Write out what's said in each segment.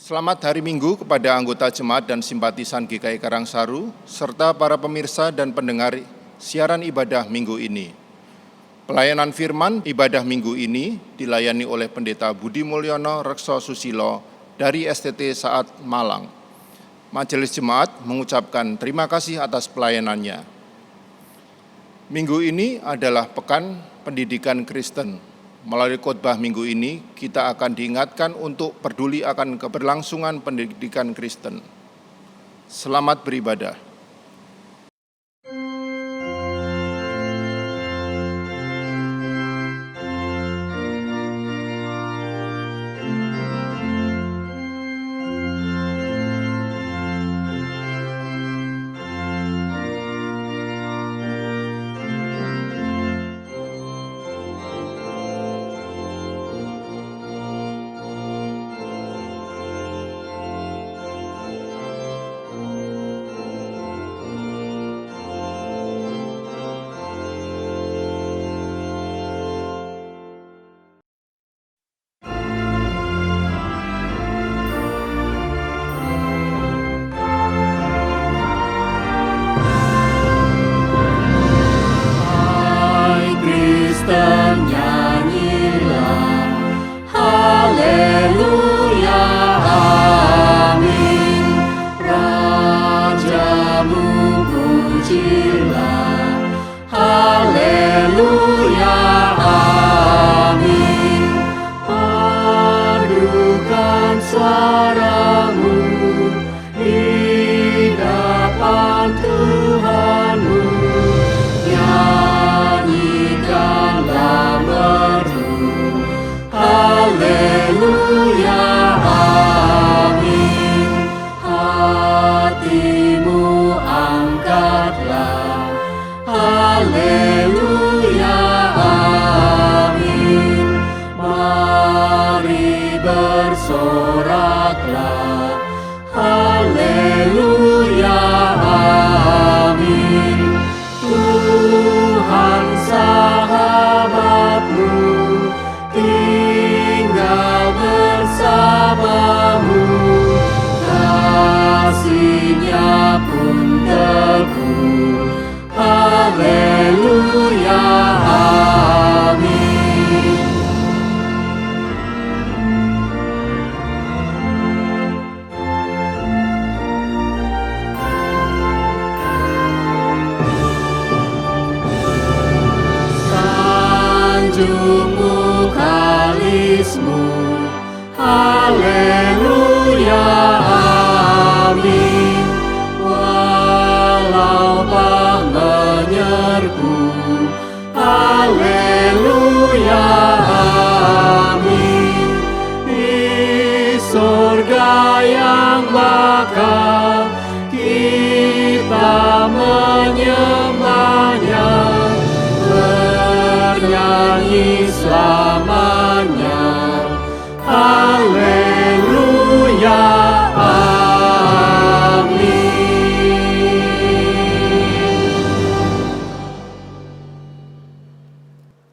Selamat hari Minggu kepada anggota jemaat dan simpatisan GKI Karangsaru, serta para pemirsa dan pendengar siaran ibadah minggu ini. Pelayanan firman ibadah minggu ini dilayani oleh Pendeta Budi Mulyono Rekso Susilo dari STT Saat Malang. Majelis Jemaat mengucapkan terima kasih atas pelayanannya. Minggu ini adalah Pekan Pendidikan Kristen. Melalui khotbah minggu ini, kita akan diingatkan untuk peduli akan keberlangsungan pendidikan Kristen. Selamat beribadah.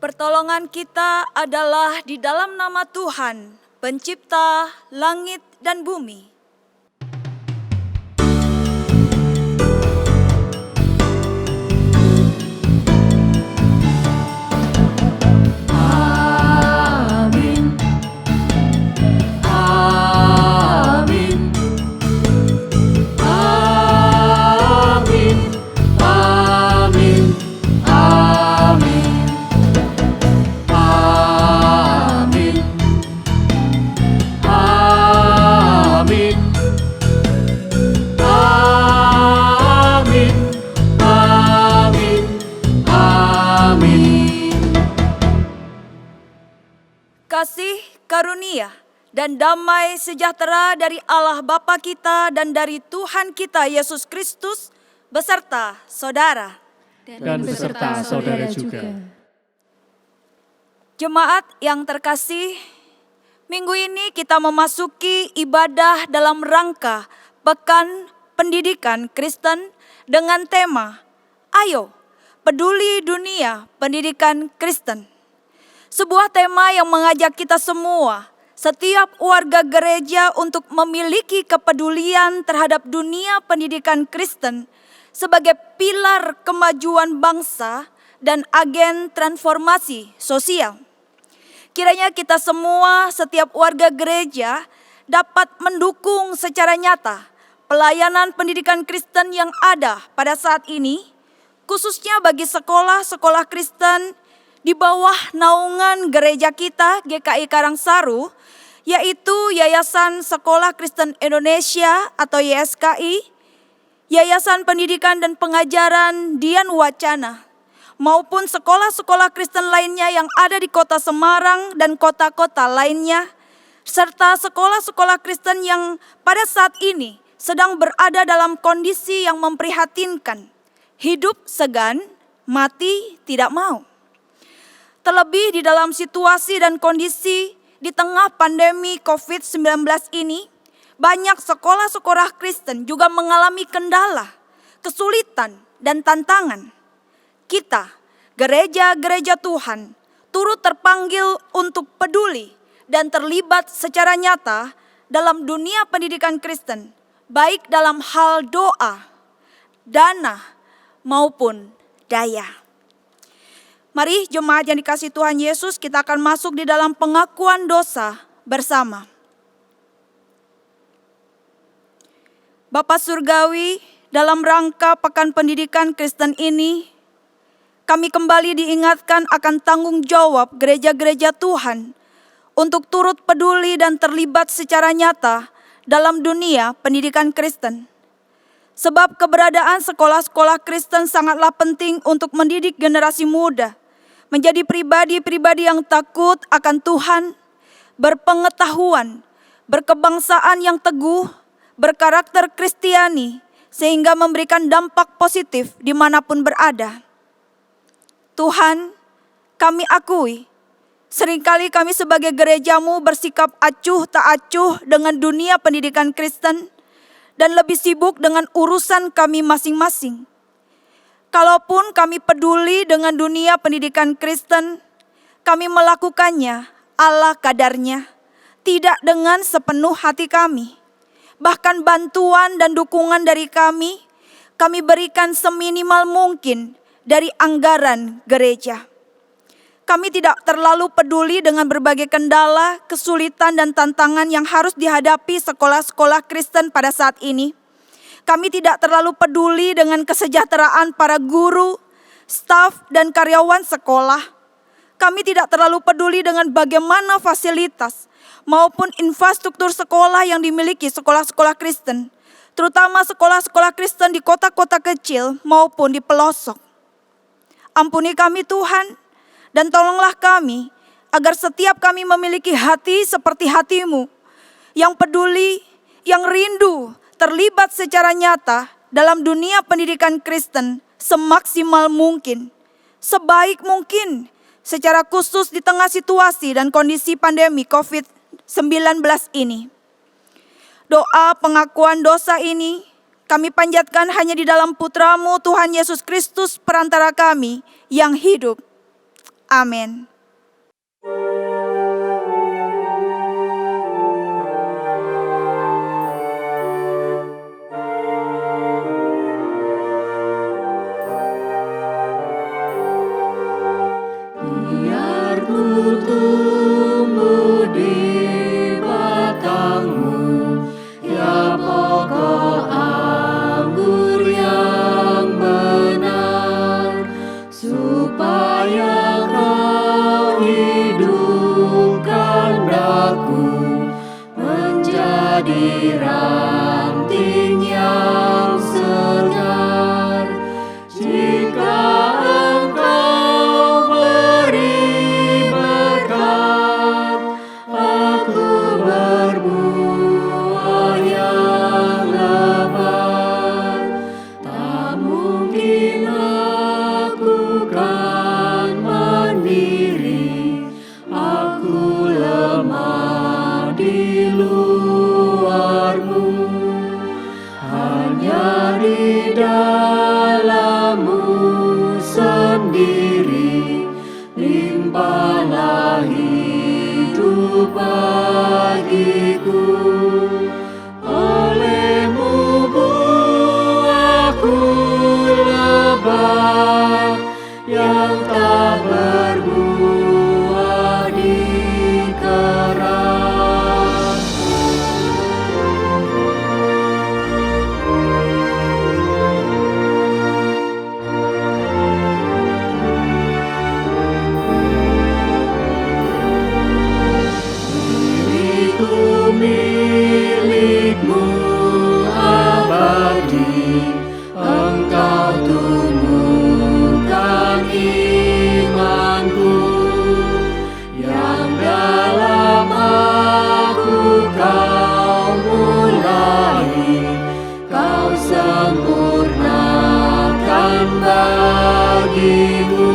Pertolongan kita adalah di dalam nama Tuhan, Pencipta langit dan bumi. Kasih, karunia, dan damai sejahtera dari Allah Bapa kita dan dari Tuhan kita Yesus Kristus beserta saudara. Dan beserta saudara juga. Jemaat yang terkasih, minggu ini kita memasuki ibadah dalam rangka Pekan Pendidikan Kristen dengan tema Ayo, Peduli Dunia Pendidikan Kristen. Sebuah tema yang mengajak kita semua setiap warga gereja untuk memiliki kepedulian terhadap dunia pendidikan Kristen sebagai pilar kemajuan bangsa dan agen transformasi sosial. Kiranya kita semua, setiap warga gereja, dapat mendukung secara nyata pelayanan pendidikan Kristen yang ada pada saat ini, khususnya bagi sekolah-sekolah Kristen di bawah naungan gereja kita GKI Karangsaru, yaitu Yayasan Sekolah Kristen Indonesia atau YSKI, Yayasan Pendidikan dan Pengajaran Dian Wacana, maupun sekolah-sekolah Kristen lainnya yang ada di kota Semarang dan kota-kota lainnya, serta sekolah-sekolah Kristen yang pada saat ini sedang berada dalam kondisi yang memprihatinkan, hidup segan, mati tidak mau. Terlebih di dalam situasi dan kondisi di tengah pandemi COVID-19 ini, banyak sekolah-sekolah Kristen juga mengalami kendala, kesulitan, dan tantangan. Kita, gereja-gereja Tuhan, turut terpanggil untuk peduli dan terlibat secara nyata dalam dunia pendidikan Kristen, baik dalam hal doa, dana, maupun daya. Mari jemaat yang dikasihi Tuhan Yesus, kita akan masuk di dalam pengakuan dosa bersama. Bapa Surgawi, dalam rangka Pekan Pendidikan Kristen ini, kami kembali diingatkan akan tanggung jawab gereja-gereja Tuhan untuk turut peduli dan terlibat secara nyata dalam dunia pendidikan Kristen. Sebab keberadaan sekolah-sekolah Kristen sangatlah penting untuk mendidik generasi muda menjadi pribadi-pribadi yang takut akan Tuhan, berpengetahuan, berkebangsaan yang teguh, berkarakter Kristiani, sehingga memberikan dampak positif dimanapun berada. Tuhan, kami akui, seringkali kami sebagai gerejamu bersikap acuh tak acuh dengan dunia pendidikan Kristen dan lebih sibuk dengan urusan kami masing-masing. Kalaupun kami peduli dengan dunia pendidikan Kristen, kami melakukannya ala kadarnya, tidak dengan sepenuh hati kami. Bahkan bantuan dan dukungan dari kami berikan seminimal mungkin dari anggaran gereja. Kami tidak terlalu peduli dengan berbagai kendala, kesulitan, dan tantangan yang harus dihadapi sekolah-sekolah Kristen pada saat ini. Kami tidak terlalu peduli dengan kesejahteraan para guru, staf, dan karyawan sekolah. Kami tidak terlalu peduli dengan bagaimana fasilitas maupun infrastruktur sekolah yang dimiliki sekolah-sekolah Kristen, terutama sekolah-sekolah Kristen di kota-kota kecil maupun di pelosok. Ampuni kami Tuhan, dan tolonglah kami agar setiap kami memiliki hati seperti hati-Mu, yang peduli, yang rindu, terlibat secara nyata dalam dunia pendidikan Kristen semaksimal mungkin, sebaik mungkin, secara khusus di tengah situasi dan kondisi pandemi COVID-19 ini. Doa pengakuan dosa ini kami panjatkan hanya di dalam Putra-Mu Tuhan Yesus Kristus perantara kami yang hidup. Amin. Aku lemah di luar-Mu. yang tak berbuah di karang. Diriku milikmu abadi, Engkau tumbuhkan imanku, yang dalam aku kau mulai, kau sempurnakan bagiku.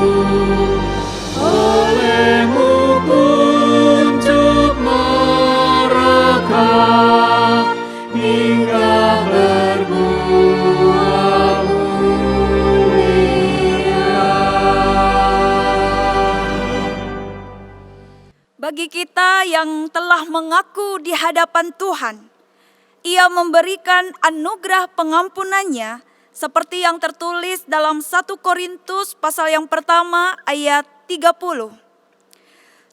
Olehmu kuncup merekah hingga berbuah mulia. Bagi kita yang telah mengaku di hadapan Tuhan, Ia memberikan anugerah pengampunannya seperti yang tertulis dalam 1 Korintus pasal yang pertama ayat 30.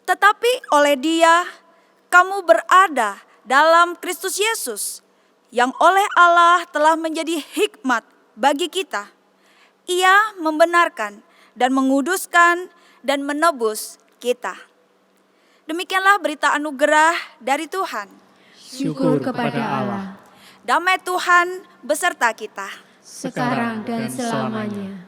Tetapi oleh Dia kamu berada dalam Kristus Yesus, yang oleh Allah telah menjadi hikmat bagi kita. Ia membenarkan dan menguduskan dan menebus kita. Demikianlah berita anugerah dari Tuhan. Syukur kepada Allah, Damai Tuhan beserta kita. sekarang dan selamanya.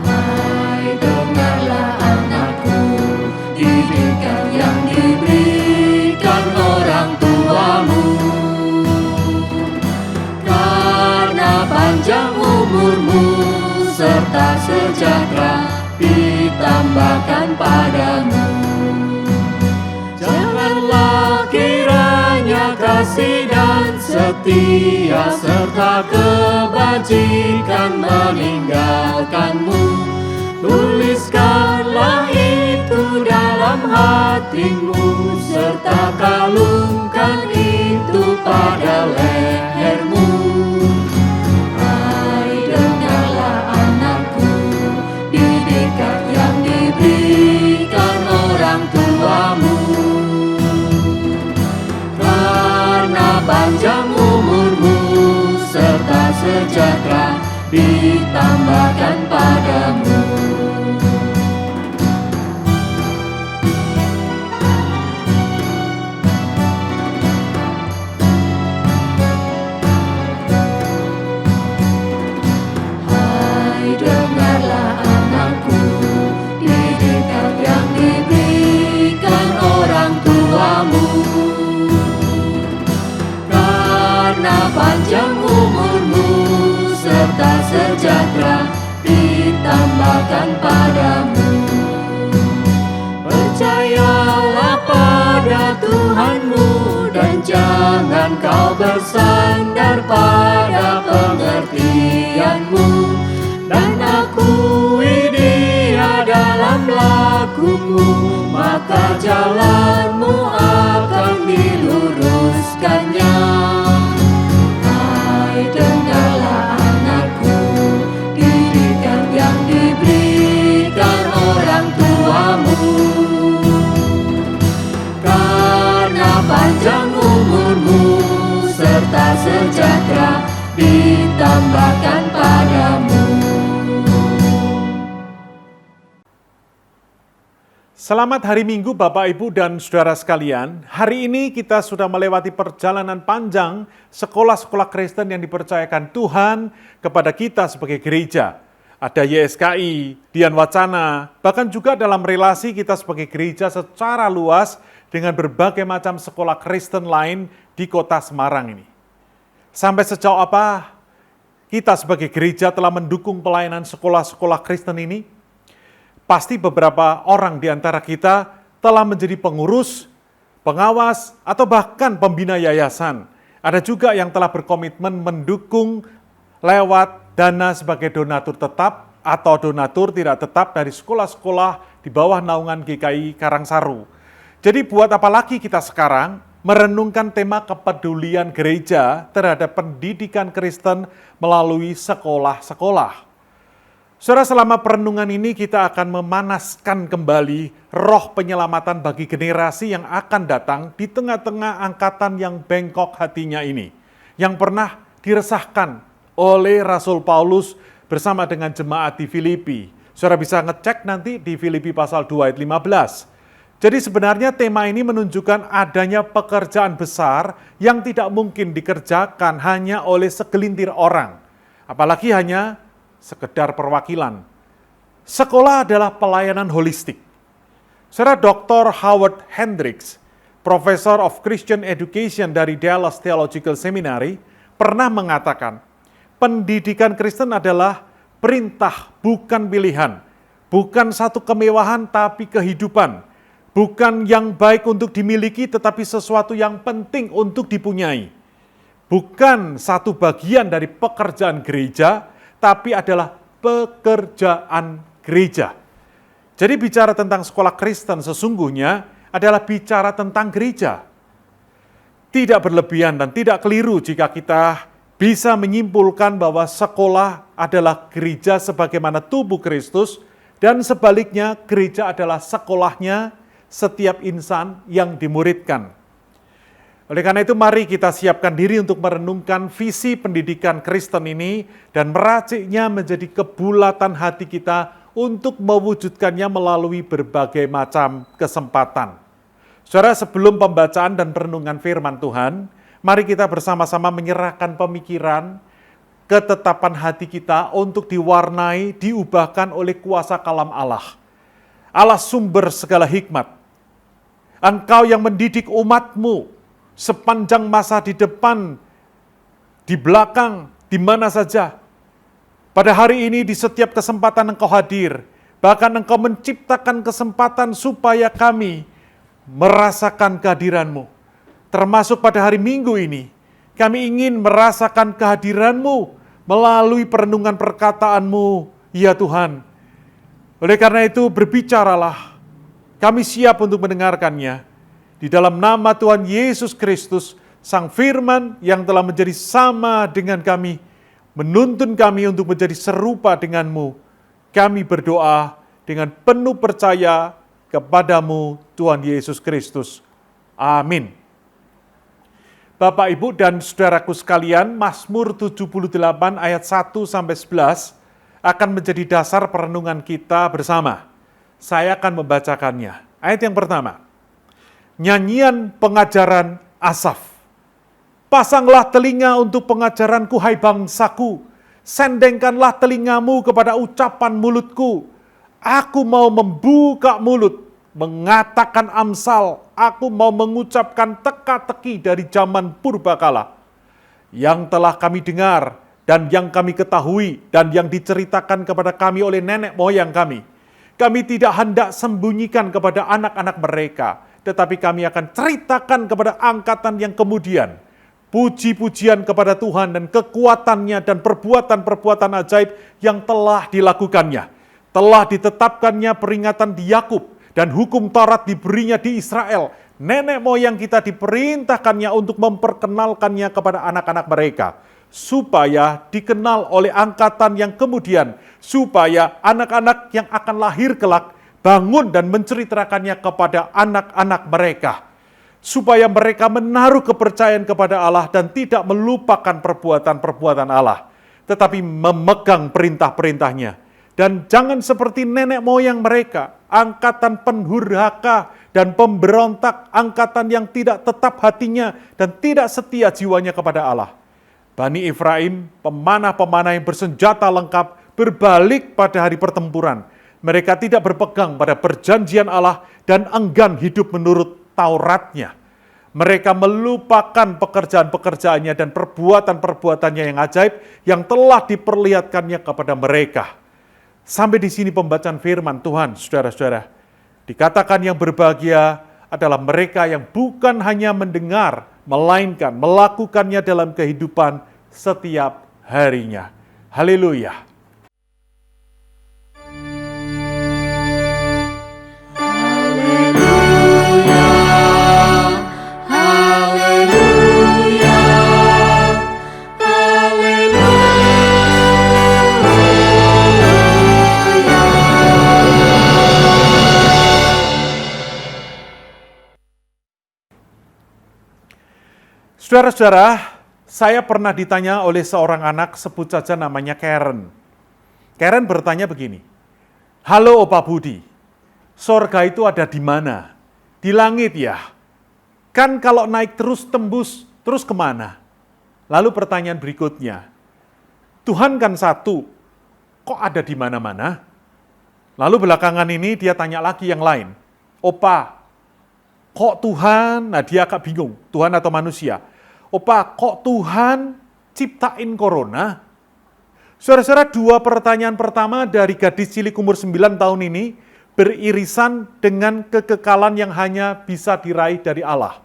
Hai, dengarlah anakku, didikan yang diberikan orang tuamu. Karena panjang umurmu serta sejahtera ditambahkan padamu. Janganlah kiranya kasih dan setia serta kebajikan meninggalkanmu. Tuliskanlah itu dalam hatimu, serta kalungkan itu pada lehermu. Hai, dengarlah anakku, didikan yang diberikan orang tuamu. Karena panjang umurmu serta sejahtera ditambahkan padamu. Hai, dengarlah anakku, didikan yang diberikan orang tuamu. Karena panjang umurmu serta sejahtera ditambahkan padamu. Percayalah pada Tuhanmu dan jangan kau bersandar pada pengertianmu. Dan akui Dia dalam lakumu, maka jalanmu akan diluruskannya. Hai, dengarlah anakku, didikan yang diberikan orang tuamu. Karena panjang umurmu serta sejahtera ditambahkan padamu. Selamat hari Minggu Bapak, Ibu, dan Saudara sekalian. Hari ini kita sudah melewati perjalanan panjang sekolah-sekolah Kristen yang dipercayakan Tuhan kepada kita sebagai gereja. Ada YSKI, Dian Wacana, bahkan juga dalam relasi kita sebagai gereja secara luas dengan berbagai macam sekolah Kristen lain di kota Semarang ini. Sampai sejauh apa kita sebagai gereja telah mendukung pelayanan sekolah-sekolah Kristen ini? Pasti beberapa orang di antara kita telah menjadi pengurus, pengawas, atau bahkan pembina yayasan. Ada juga yang telah berkomitmen mendukung lewat dana sebagai donatur tetap atau donatur tidak tetap dari sekolah-sekolah di bawah naungan GKI Karangsaru. Jadi buat apa lagi kita sekarang merenungkan tema kepedulian gereja terhadap pendidikan Kristen melalui sekolah-sekolah. Saudara, selama perenungan ini kita akan memanaskan kembali roh penyelamatan bagi generasi yang akan datang di tengah-tengah angkatan yang bengkok hatinya ini, yang pernah diresahkan oleh Rasul Paulus bersama dengan jemaat di Filipi. Saudara bisa ngecek nanti di Filipi pasal 2 ayat 15. Jadi sebenarnya tema ini menunjukkan adanya pekerjaan besar yang tidak mungkin dikerjakan hanya oleh segelintir orang, apalagi hanya sekedar perwakilan. Sekolah adalah pelayanan holistik. Saudara, Dr. Howard Hendricks, Professor of Christian Education dari Dallas Theological Seminary, pernah mengatakan, pendidikan Kristen adalah perintah, bukan pilihan. Bukan satu kemewahan, tapi kehidupan. Bukan yang baik untuk dimiliki, tetapi sesuatu yang penting untuk dipunyai. Bukan satu bagian dari pekerjaan gereja, tapi adalah pekerjaan gereja. Jadi bicara tentang sekolah Kristen sesungguhnya adalah bicara tentang gereja. Tidak berlebihan dan tidak keliru jika kita bisa menyimpulkan bahwa sekolah adalah gereja sebagaimana tubuh Kristus, dan sebaliknya gereja adalah sekolahnya setiap insan yang dimuridkan. Oleh karena itu mari kita siapkan diri untuk merenungkan visi pendidikan Kristen ini dan meraciknya menjadi kebulatan hati kita untuk mewujudkannya melalui berbagai macam kesempatan. Saudara, sebelum pembacaan dan perenungan firman Tuhan, mari kita bersama-sama menyerahkan pemikiran, ketetapan hati kita untuk diwarnai, diubahkan oleh kuasa kalam Allah. Allah sumber segala hikmat. Engkau yang mendidik umat-Mu sepanjang masa di depan, di belakang, di mana saja. Pada hari ini di setiap kesempatan Engkau hadir, bahkan Engkau menciptakan kesempatan supaya kami merasakan kehadiran-Mu. Termasuk pada hari Minggu ini, kami ingin merasakan kehadiran-Mu melalui perenungan perkataan-Mu, ya Tuhan. Oleh karena itu berbicaralah, kami siap untuk mendengarkannya. Di dalam nama Tuhan Yesus Kristus, Sang Firman yang telah menjadi sama dengan kami, menuntun kami untuk menjadi serupa dengan-Mu. Kami berdoa dengan penuh percaya kepada-Mu, Tuhan Yesus Kristus. Amin. Bapak, Ibu, dan saudaraku sekalian, Mazmur 78 ayat 1-11 akan menjadi dasar perenungan kita bersama. Saya akan membacakannya. Ayat yang pertama. Nyanyian pengajaran Asaf. Pasanglah telinga untuk pengajaranku, hai bangsaku. Sendengkanlah telingamu kepada ucapan mulutku. Aku mau membuka mulut, mengatakan amsal. Aku mau mengucapkan teka-teki dari zaman purbakala. Yang telah kami dengar dan yang kami ketahui dan yang diceritakan kepada kami oleh nenek moyang kami. Kami tidak hendak sembunyikan kepada anak-anak mereka, tetapi kami akan ceritakan kepada angkatan yang kemudian. Puji-pujian kepada Tuhan dan kekuatannya dan perbuatan-perbuatan ajaib yang telah dilakukannya. Telah ditetapkannya peringatan di Yakub dan hukum Taurat diberinya di Israel. Nenek moyang kita diperintahkannya untuk memperkenalkannya kepada anak-anak mereka. Supaya dikenal oleh angkatan yang kemudian. Supaya anak-anak yang akan lahir kelak bangun dan menceritakannya kepada anak-anak mereka. Supaya mereka menaruh kepercayaan kepada Allah dan tidak melupakan perbuatan-perbuatan Allah, tetapi memegang perintah-perintahnya. Dan jangan seperti nenek moyang mereka, angkatan pendurhaka dan pemberontak, angkatan yang tidak tetap hatinya dan tidak setia jiwanya kepada Allah. Bani Efraim, pemanah-pemanah yang bersenjata lengkap, berbalik pada hari pertempuran. Mereka tidak berpegang pada perjanjian Allah dan enggan hidup menurut Tauratnya. Mereka melupakan pekerjaan-pekerjaannya dan perbuatan-perbuatannya yang ajaib yang telah diperlihatkannya kepada mereka. Sampai di sini pembacaan firman Tuhan, saudara-saudara. Dikatakan yang berbahagia adalah mereka yang bukan hanya mendengar, melainkan melakukannya dalam kehidupan setiap harinya. Haleluya. Saudara-saudara, saya pernah ditanya oleh seorang anak, sebut saja namanya Karen. Karen bertanya begini, "Halo Opa Budi, sorga itu ada di mana? Di langit ya? Kan kalau naik terus tembus, terus kemana?" Lalu pertanyaan berikutnya, "Tuhan kan satu, kok ada di mana-mana?" Lalu belakangan ini dia tanya lagi yang lain, "Opa, kok Tuhan?" Nah dia agak bingung, Tuhan atau manusia. "Opa, kok Tuhan ciptain corona?" Saudara-saudara, dua pertanyaan pertama dari gadis cilik umur 9 tahun ini beririsan dengan kekekalan yang hanya bisa diraih dari Allah.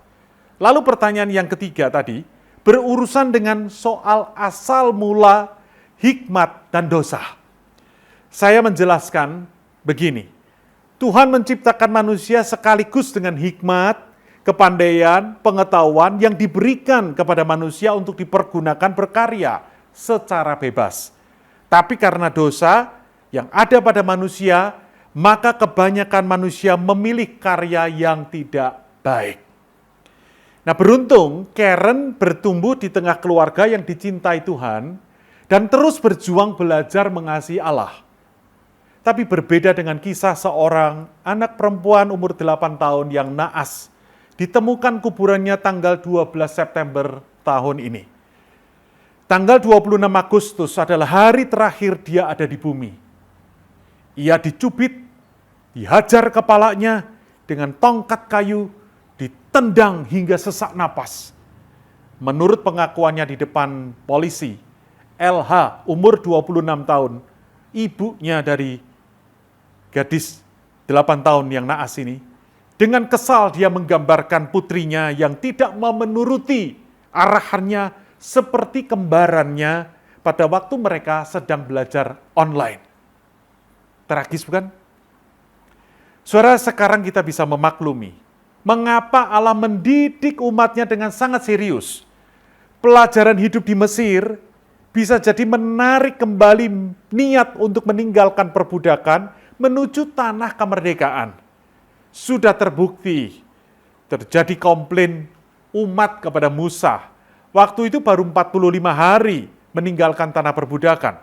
Lalu pertanyaan yang ketiga tadi berurusan dengan soal asal mula hikmat dan dosa. Saya menjelaskan begini, Tuhan menciptakan manusia sekaligus dengan hikmat, kepandaian, pengetahuan yang diberikan kepada manusia untuk dipergunakan berkarya secara bebas. Tapi karena dosa yang ada pada manusia, maka kebanyakan manusia memilih karya yang tidak baik. Nah beruntung Karen bertumbuh di tengah keluarga yang dicintai Tuhan dan terus berjuang belajar mengasihi Allah. Tapi berbeda dengan kisah seorang anak perempuan umur 8 tahun yang naas, ditemukan kuburannya tanggal 12 September tahun ini. Tanggal 26 Agustus adalah hari terakhir dia ada di bumi. Ia dicubit, dihajar kepalanya dengan tongkat kayu, ditendang hingga sesak napas. Menurut pengakuannya di depan polisi, LH umur 26 tahun, ibunya dari gadis 8 tahun yang naas ini, dengan kesal dia menggambarkan putrinya yang tidak mau menuruti arahannya seperti kembarannya pada waktu mereka sedang belajar online. Tragis bukan? Saudara, sekarang kita bisa memaklumi mengapa Allah mendidik umatnya dengan sangat serius. Pelajaran hidup di Mesir bisa jadi menarik kembali niat untuk meninggalkan perbudakan menuju tanah kemerdekaan. Sudah terbukti terjadi komplain umat kepada Musa. Waktu itu baru 45 hari meninggalkan tanah perbudakan.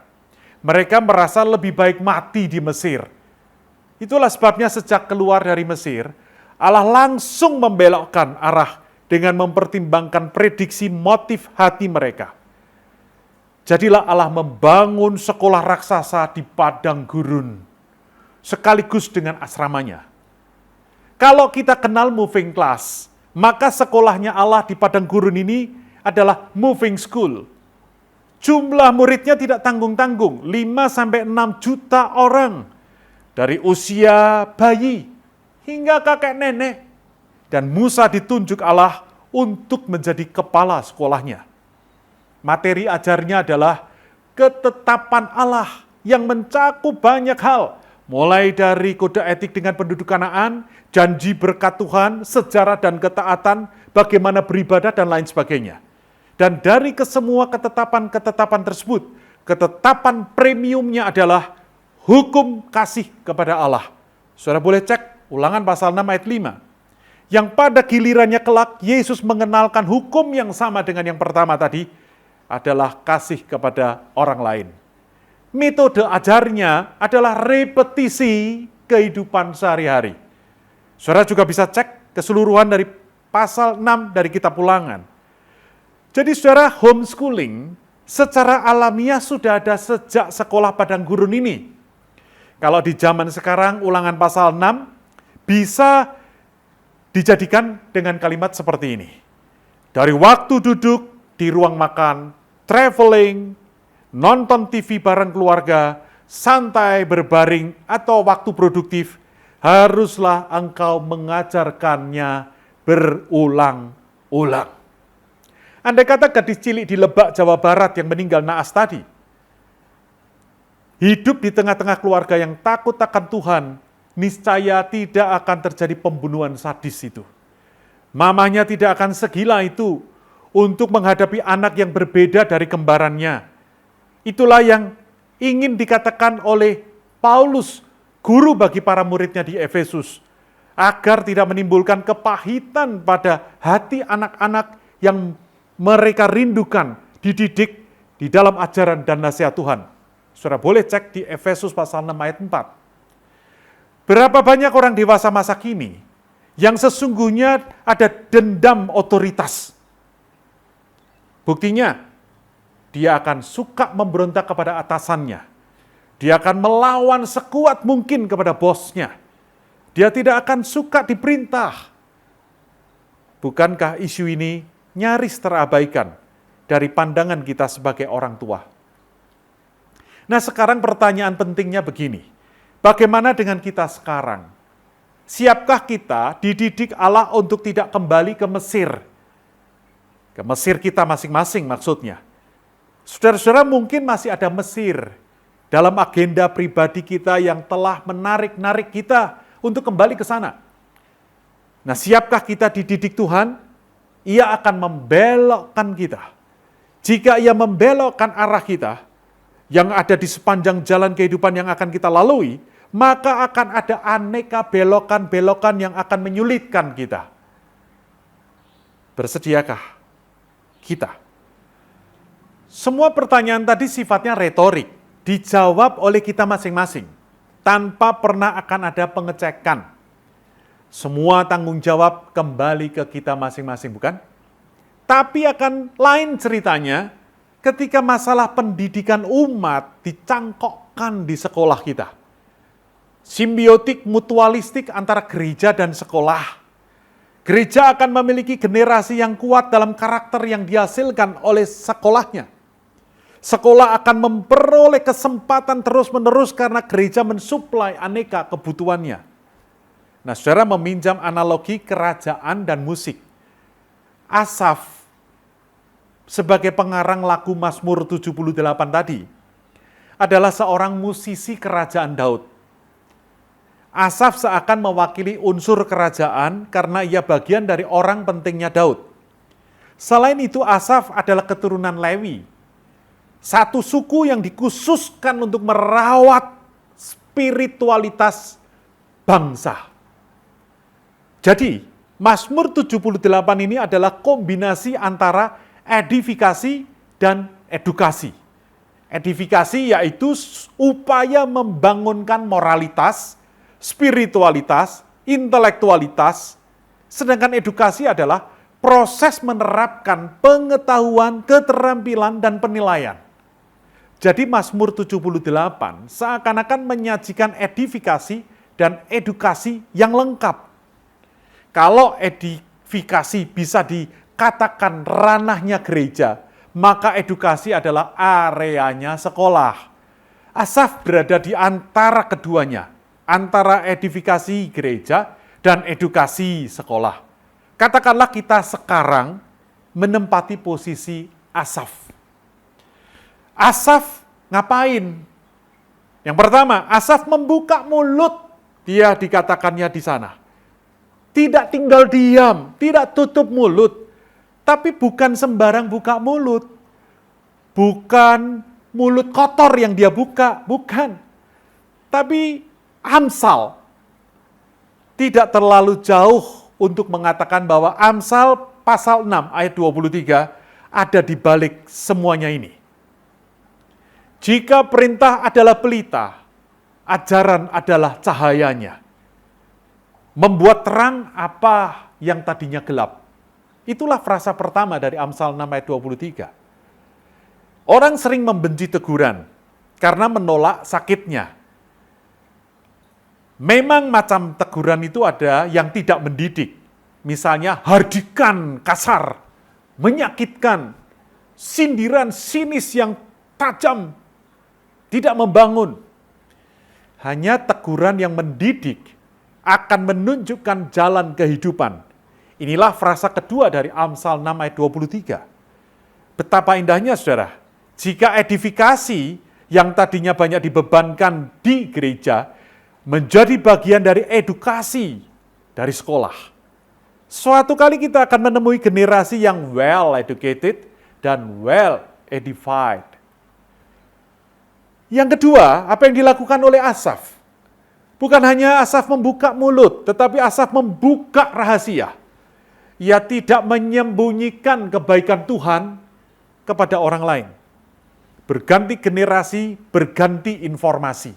Mereka merasa lebih baik mati di Mesir. Itulah sebabnya sejak keluar dari Mesir, Allah langsung membelokkan arah dengan mempertimbangkan prediksi motif hati mereka. Jadilah Allah membangun sekolah raksasa di padang gurun, sekaligus dengan asramanya. Kalau kita kenal moving class, maka sekolahnya Allah di padang gurun ini adalah moving school. Jumlah muridnya tidak tanggung-tanggung, 5-6 juta orang. Dari usia bayi hingga kakek nenek. Dan Musa ditunjuk Allah untuk menjadi kepala sekolahnya. Materi ajarnya adalah ketetapan Allah yang mencakup banyak hal. Mulai dari kode etik dengan penduduk Kanaan, janji berkat Tuhan, sejarah dan ketaatan, bagaimana beribadah dan lain sebagainya. Dan dari kesemua ketetapan-ketetapan tersebut, ketetapan premiumnya adalah hukum kasih kepada Allah. Saudara boleh cek Ulangan pasal 6 ayat 5. Yang pada gilirannya kelak Yesus mengenalkan hukum yang sama dengan yang pertama tadi adalah kasih kepada orang lain. Metode ajarnya adalah repetisi kehidupan sehari-hari. Saudara juga bisa cek keseluruhan dari pasal 6 dari kitab Ulangan. Jadi saudara, homeschooling secara alamiah sudah ada sejak sekolah padang gurun ini. Kalau di zaman sekarang Ulangan pasal 6 bisa dijadikan dengan kalimat seperti ini. Dari waktu duduk di ruang makan, traveling, nonton TV bareng keluarga, santai berbaring, atau waktu produktif, haruslah engkau mengajarkannya berulang-ulang. Andai kata gadis cilik di Lebak, Jawa Barat yang meninggal naas tadi, hidup di tengah-tengah keluarga yang takut akan Tuhan, niscaya tidak akan terjadi pembunuhan sadis itu. Mamanya tidak akan segila itu untuk menghadapi anak yang berbeda dari kembarannya. Itulah yang ingin dikatakan oleh Paulus, guru bagi para muridnya di Efesus, agar tidak menimbulkan kepahitan pada hati anak-anak yang mereka rindukan dididik di dalam ajaran dan nasihat Tuhan. Saudara boleh cek di Efesus pasal 6 ayat 4. Berapa banyak orang dewasa masa kini yang sesungguhnya ada dendam otoritas. Buktinya, dia akan suka memberontak kepada atasannya. Dia akan melawan sekuat mungkin kepada bosnya. Dia tidak akan suka diperintah. Bukankah isu ini nyaris terabaikan dari pandangan kita sebagai orang tua? Nah, sekarang pertanyaan pentingnya begini. Bagaimana dengan kita sekarang? Siapkah kita dididik Allah untuk tidak kembali ke Mesir? Ke Mesir kita masing-masing maksudnya. Saudara-saudara mungkin masih ada Mesir dalam agenda pribadi kita yang telah menarik-narik kita untuk kembali ke sana. Nah, siapkah kita dididik Tuhan? Ia akan membelokkan kita. Jika ia membelokkan arah kita, yang ada di sepanjang jalan kehidupan yang akan kita lalui, maka akan ada aneka belokan-belokan yang akan menyulitkan kita. Bersediakah kita? Semua pertanyaan tadi sifatnya retorik, dijawab oleh kita masing-masing, tanpa pernah akan ada pengecekan. Semua tanggung jawab kembali ke kita masing-masing, bukan? Tapi akan lain ceritanya ketika masalah pendidikan umat dicangkokkan di sekolah kita. Simbiotik mutualistik antara gereja dan sekolah. Gereja akan memiliki generasi yang kuat dalam karakter yang dihasilkan oleh sekolahnya. Sekolah akan memperoleh kesempatan terus-menerus karena gereja mensuplai aneka kebutuhannya. Nah, saudara meminjam analogi kerajaan dan musik. Asaf sebagai pengarang lagu Mazmur 78 tadi adalah seorang musisi kerajaan Daud. Asaf seakan mewakili unsur kerajaan karena ia bagian dari orang pentingnya Daud. Selain itu, Asaf adalah keturunan Lewi. Satu suku yang dikhususkan untuk merawat spiritualitas bangsa. Jadi, Mazmur 78 ini adalah kombinasi antara edifikasi dan edukasi. Edifikasi yaitu upaya membangunkan moralitas, spiritualitas, intelektualitas, sedangkan edukasi adalah proses menerapkan pengetahuan, keterampilan, dan penilaian. Jadi Mazmur 78 seakan-akan menyajikan edifikasi dan edukasi yang lengkap. Kalau edifikasi bisa dikatakan ranahnya gereja, maka edukasi adalah areanya sekolah. Asaf berada di antara keduanya, antara edifikasi gereja dan edukasi sekolah. Katakanlah kita sekarang menempati posisi Asaf. Asaf ngapain? Yang pertama, Asaf membuka mulut, dia dikatakannya di sana. Tidak tinggal diam, tidak tutup mulut. Tapi bukan sembarang buka mulut. Bukan mulut kotor yang dia buka, bukan. Tapi Amsal. Tidak terlalu jauh untuk mengatakan bahwa Amsal pasal 6 ayat 23 ada di balik semuanya ini. Jika perintah adalah pelita, ajaran adalah cahayanya. Membuat terang apa yang tadinya gelap. Itulah frasa pertama dari Amsal 6 ayat 23. Orang sering membenci teguran karena menolak sakitnya. Memang macam teguran itu ada yang tidak mendidik. Misalnya hardikan kasar, menyakitkan, sindiran sinis yang tajam, tidak membangun. Hanya teguran yang mendidik akan menunjukkan jalan kehidupan. Inilah frasa kedua dari Amsal 6 ayat 23. Betapa indahnya saudara, jika edifikasi yang tadinya banyak dibebankan di gereja, menjadi bagian dari edukasi dari sekolah. Suatu kali kita akan menemui generasi yang well educated dan well edified. Yang kedua, apa yang dilakukan oleh Asaf? Bukan hanya Asaf membuka mulut, tetapi Asaf membuka rahasia. Ia tidak menyembunyikan kebaikan Tuhan kepada orang lain. Berganti generasi, berganti informasi.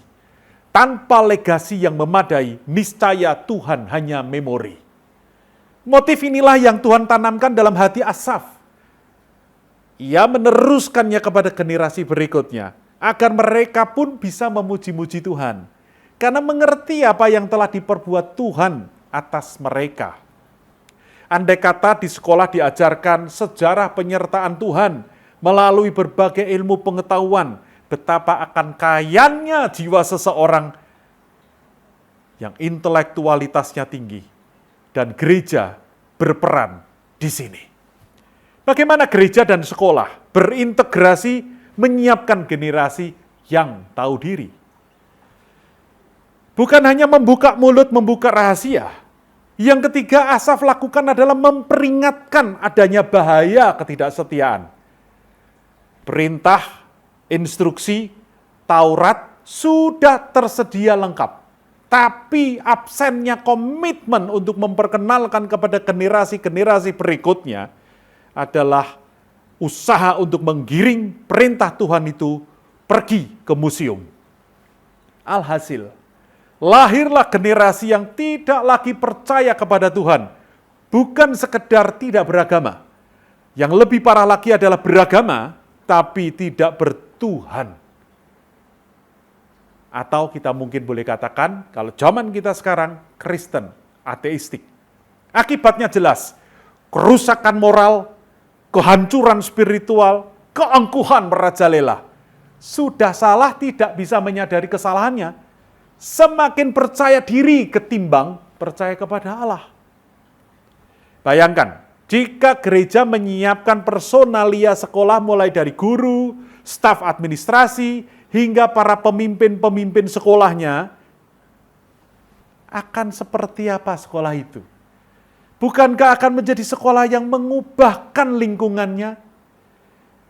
Tanpa legasi yang memadai, niscaya Tuhan hanya memori. Motif inilah yang Tuhan tanamkan dalam hati Asaf. Ia meneruskannya kepada generasi berikutnya, agar mereka pun bisa memuji-muji Tuhan. Karena mengerti apa yang telah diperbuat Tuhan atas mereka. Andai kata di sekolah diajarkan sejarah penyertaan Tuhan melalui berbagai ilmu pengetahuan, betapa akan kayanya jiwa seseorang yang intelektualitasnya tinggi. Dan gereja berperan di sini. Bagaimana gereja dan sekolah berintegrasi menyiapkan generasi yang tahu diri. Bukan hanya membuka mulut, membuka rahasia. Yang ketiga Asaf lakukan adalah memperingatkan adanya bahaya ketidaksetiaan. Perintah, instruksi, Taurat sudah tersedia lengkap. Tapi absennya komitmen untuk memperkenalkan kepada generasi-generasi berikutnya adalah usaha untuk menggiring perintah Tuhan itu pergi ke museum. Alhasil, lahirlah generasi yang tidak lagi percaya kepada Tuhan. Bukan sekedar tidak beragama. Yang lebih parah lagi adalah beragama, tapi tidak bertuhan. Atau kita mungkin boleh katakan, kalau zaman kita sekarang, Kristen, ateistik. Akibatnya jelas, kerusakan moral, kehancuran spiritual, keangkuhan merajalela. Sudah salah tidak bisa menyadari kesalahannya, semakin percaya diri ketimbang percaya kepada Allah. Bayangkan, jika gereja menyiapkan personalia sekolah mulai dari guru, staf administrasi, hingga para pemimpin-pemimpin sekolahnya, akan seperti apa sekolah itu? Bukankah akan menjadi sekolah yang mengubahkan lingkungannya?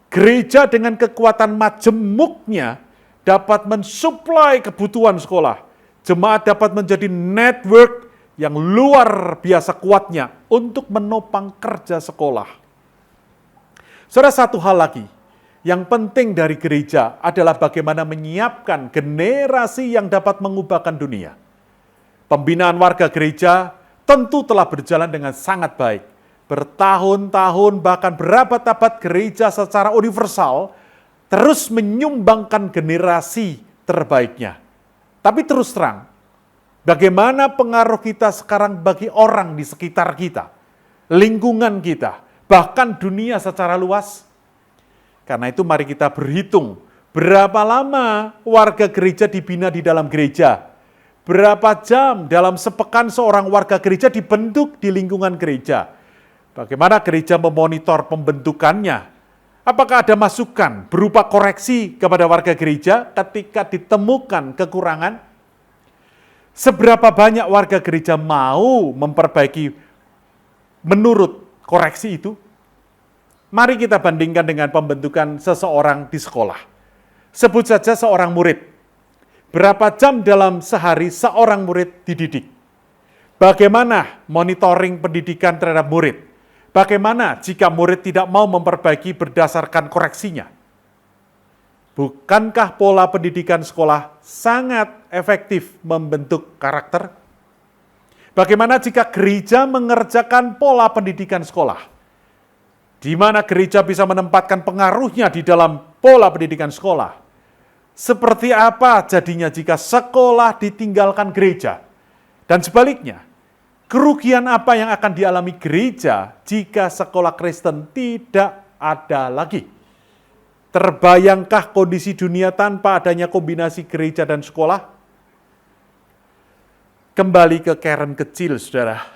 Gereja dengan kekuatan majemuknya dapat mensuplai kebutuhan sekolah. Jemaat dapat menjadi network yang luar biasa kuatnya untuk menopang kerja sekolah. Saudara, satu hal lagi yang penting dari gereja adalah bagaimana menyiapkan generasi yang dapat mengubahkan dunia. Pembinaan warga gereja tentu telah berjalan dengan sangat baik. Bertahun-tahun bahkan berabad-abad gereja secara universal terus menyumbangkan generasi terbaiknya. Tapi terus terang, bagaimana pengaruh kita sekarang bagi orang di sekitar kita, lingkungan kita, bahkan dunia secara luas? Karena itu mari kita berhitung berapa lama warga gereja dibina di dalam gereja. Berapa jam dalam sepekan seorang warga gereja dibentuk di lingkungan gereja. Bagaimana gereja memonitor pembentukannya. Apakah ada masukan berupa koreksi kepada warga gereja ketika ditemukan kekurangan? Seberapa banyak warga gereja mau memperbaiki menurut koreksi itu? Mari kita bandingkan dengan pembentukan seseorang di sekolah. Sebut saja seorang murid. Berapa jam dalam sehari seorang murid dididik? Bagaimana monitoring pendidikan terhadap murid? Bagaimana jika murid tidak mau memperbaiki berdasarkan koreksinya? Bukankah pola pendidikan sekolah sangat efektif membentuk karakter? Bagaimana jika gereja mengerjakan pola pendidikan sekolah? Di mana gereja bisa menempatkan pengaruhnya di dalam pola pendidikan sekolah. Seperti apa jadinya jika sekolah ditinggalkan gereja? Dan sebaliknya, kerugian apa yang akan dialami gereja jika sekolah Kristen tidak ada lagi? Terbayangkah kondisi dunia tanpa adanya kombinasi gereja dan sekolah? Kembali ke Karen kecil, saudara.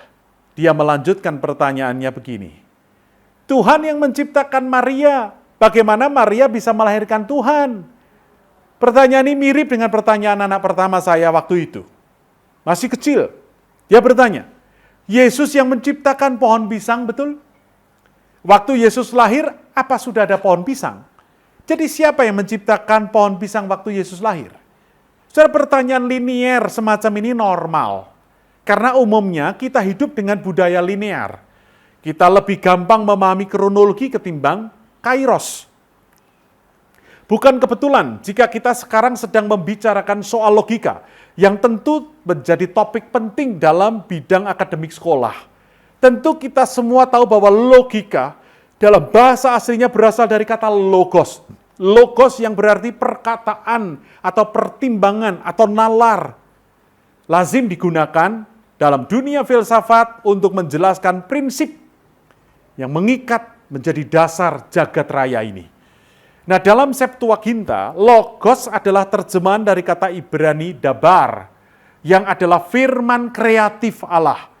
Dia melanjutkan pertanyaannya begini. Tuhan yang menciptakan Maria, bagaimana Maria bisa melahirkan Tuhan? Pertanyaan ini mirip dengan pertanyaan anak pertama saya waktu itu. Masih kecil, dia bertanya, Yesus yang menciptakan pohon pisang, betul? Waktu Yesus lahir, apa sudah ada pohon pisang? Jadi siapa yang menciptakan pohon pisang waktu Yesus lahir? Saudara, pertanyaan linier semacam ini normal. Karena umumnya kita hidup dengan budaya linear. Kita lebih gampang memahami kronologi ketimbang kairos. Bukan kebetulan jika kita sekarang sedang membicarakan soal logika, yang tentu menjadi topik penting dalam bidang akademik sekolah. Tentu kita semua tahu bahwa logika dalam bahasa aslinya berasal dari kata logos. Logos yang berarti perkataan atau pertimbangan atau nalar. Lazim digunakan dalam dunia filsafat untuk menjelaskan prinsip yang mengikat menjadi dasar jagat raya ini. Nah, dalam Septuaginta, logos adalah terjemahan dari kata Ibrani dabar, yang adalah firman kreatif Allah,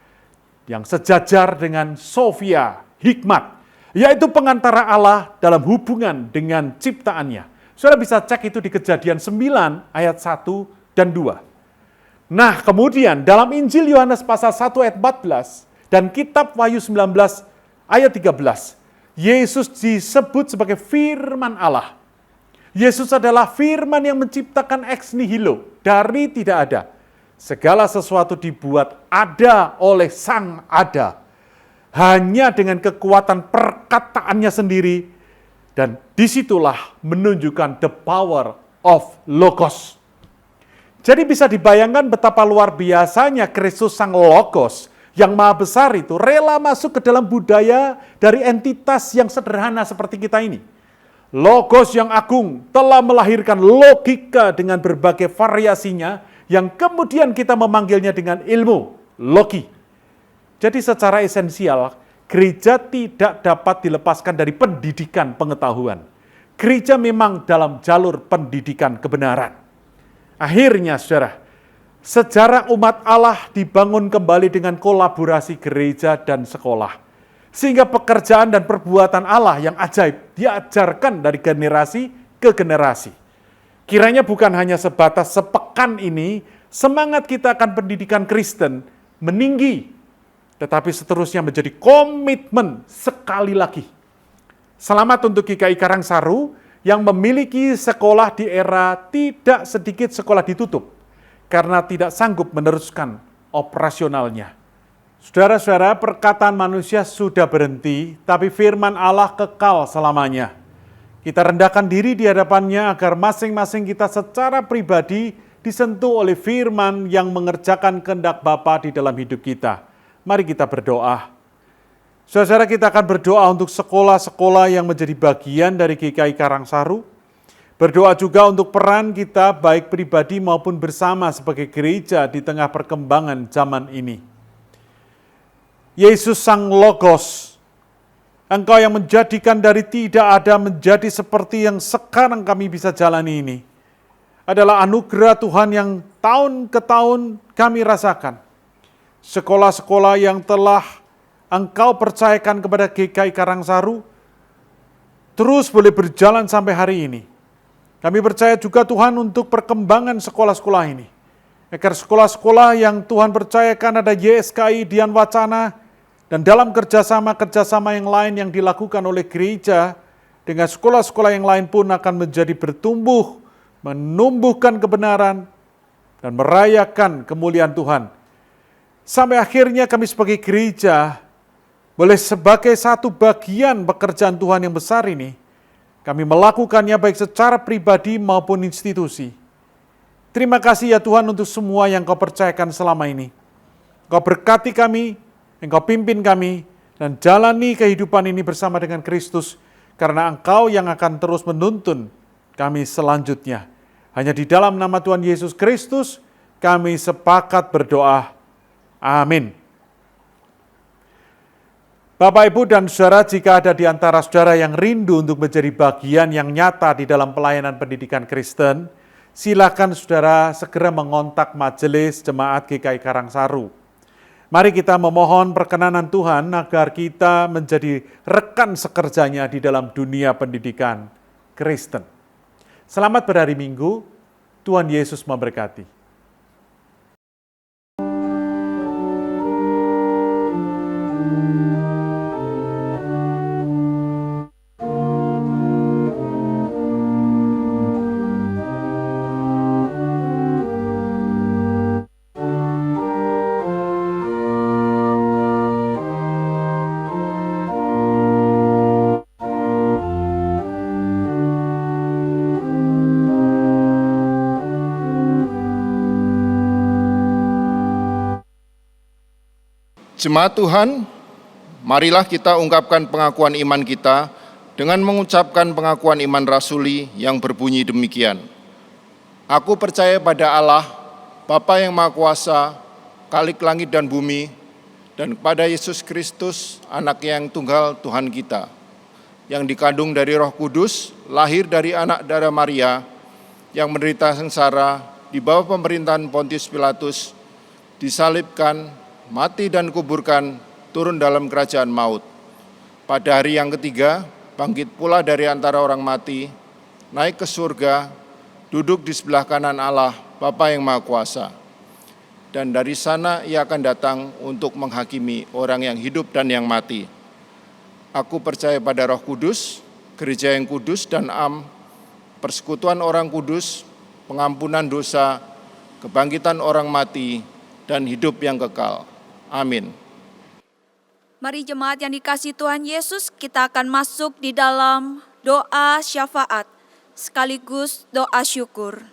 yang sejajar dengan Sofia, hikmat, yaitu pengantara Allah dalam hubungan dengan ciptaannya. Saudara bisa cek itu di Kejadian 9 ayat 1 dan 2. Nah, kemudian dalam Injil Yohanes pasal 1 ayat 14 dan kitab Wahyu 19 ayat 13, Yesus disebut sebagai firman Allah. Yesus adalah firman yang menciptakan ex nihilo, dari tidak ada. Segala sesuatu dibuat ada oleh Sang Ada. Hanya dengan kekuatan perkataannya sendiri, dan disitulah menunjukkan the power of Logos. Jadi bisa dibayangkan betapa luar biasanya Kristus Sang Logos yang maha besar itu rela masuk ke dalam budaya dari entitas yang sederhana seperti kita ini. Logos yang agung telah melahirkan logika dengan berbagai variasinya yang kemudian kita memanggilnya dengan ilmu, logi. Jadi secara esensial, gereja tidak dapat dilepaskan dari pendidikan pengetahuan. Gereja memang dalam jalur pendidikan kebenaran. Akhirnya, saudara, sejarah umat Allah dibangun kembali dengan kolaborasi gereja dan sekolah. Sehingga pekerjaan dan perbuatan Allah yang ajaib diajarkan dari generasi ke generasi. Kiranya bukan hanya sebatas sepekan ini, semangat kita akan pendidikan Kristen meninggi, tetapi seterusnya menjadi komitmen sekali lagi. Selamat untuk GKI Karangsaru yang memiliki sekolah di era tidak sedikit sekolah ditutup karena tidak sanggup meneruskan operasionalnya. Saudara-saudara, perkataan manusia sudah berhenti, tapi firman Allah kekal selamanya. Kita rendahkan diri di hadapannya agar masing-masing kita secara pribadi disentuh oleh firman yang mengerjakan kehendak Bapa di dalam hidup kita. Mari kita berdoa. Saudara, kita akan berdoa untuk sekolah-sekolah yang menjadi bagian dari GKI Karangsaru. Berdoa juga untuk peran kita baik pribadi maupun bersama sebagai gereja di tengah perkembangan zaman ini. Yesus Sang Logos, Engkau yang menjadikan dari tidak ada menjadi seperti yang sekarang kami bisa jalani ini, adalah anugerah Tuhan yang tahun ke tahun kami rasakan. Sekolah-sekolah yang telah Engkau percayakan kepada GKI Karangsaru terus boleh berjalan sampai hari ini. Kami percaya juga Tuhan untuk perkembangan sekolah-sekolah ini. Agar sekolah-sekolah yang Tuhan percayakan ada YSKI, Dian Wacana, dan dalam kerjasama-kerjasama yang lain yang dilakukan oleh gereja dengan sekolah-sekolah yang lain pun akan menjadi bertumbuh, menumbuhkan kebenaran, dan merayakan kemuliaan Tuhan. Sampai akhirnya kami sebagai gereja boleh sebagai satu bagian pekerjaan Tuhan yang besar ini, kami melakukannya baik secara pribadi maupun institusi. Terima kasih ya Tuhan untuk semua yang Kau percayakan selama ini. Kau berkati kami, Engkau pimpin kami, dan jalani kehidupan ini bersama dengan Kristus, karena Engkau yang akan terus menuntun kami selanjutnya. Hanya di dalam nama Tuhan Yesus Kristus, kami sepakat berdoa. Amin. Bapak, Ibu, dan Saudara, jika ada di antara saudara yang rindu untuk menjadi bagian yang nyata di dalam pelayanan pendidikan Kristen, silakan saudara segera mengontak Majelis Jemaat GKI Karangsaru. Mari kita memohon perkenanan Tuhan agar kita menjadi rekan sekerjanya di dalam dunia pendidikan Kristen. Selamat berhari Minggu, Tuhan Yesus memberkati. Jemaat Tuhan, marilah kita ungkapkan pengakuan iman kita dengan mengucapkan pengakuan iman rasuli yang berbunyi demikian. Aku percaya pada Allah, Bapa yang Maha Kuasa, Khalik langit dan bumi, dan kepada Yesus Kristus, anak yang tunggal Tuhan kita, yang dikandung dari Roh Kudus, lahir dari anak darah Maria, yang menderita sengsara di bawah pemerintahan Pontius Pilatus, disalibkan, mati dan kuburkan, turun dalam kerajaan maut. Pada hari yang ketiga, bangkit pula dari antara orang mati, naik ke surga, duduk di sebelah kanan Allah, Bapa yang Maha Kuasa. Dan dari sana ia akan datang untuk menghakimi orang yang hidup dan yang mati. Aku percaya pada Roh Kudus, gereja yang kudus dan persekutuan orang kudus, pengampunan dosa, kebangkitan orang mati, dan hidup yang kekal. Amin. Mari jemaat yang dikasihi Tuhan Yesus, kita akan masuk di dalam doa syafaat sekaligus doa syukur.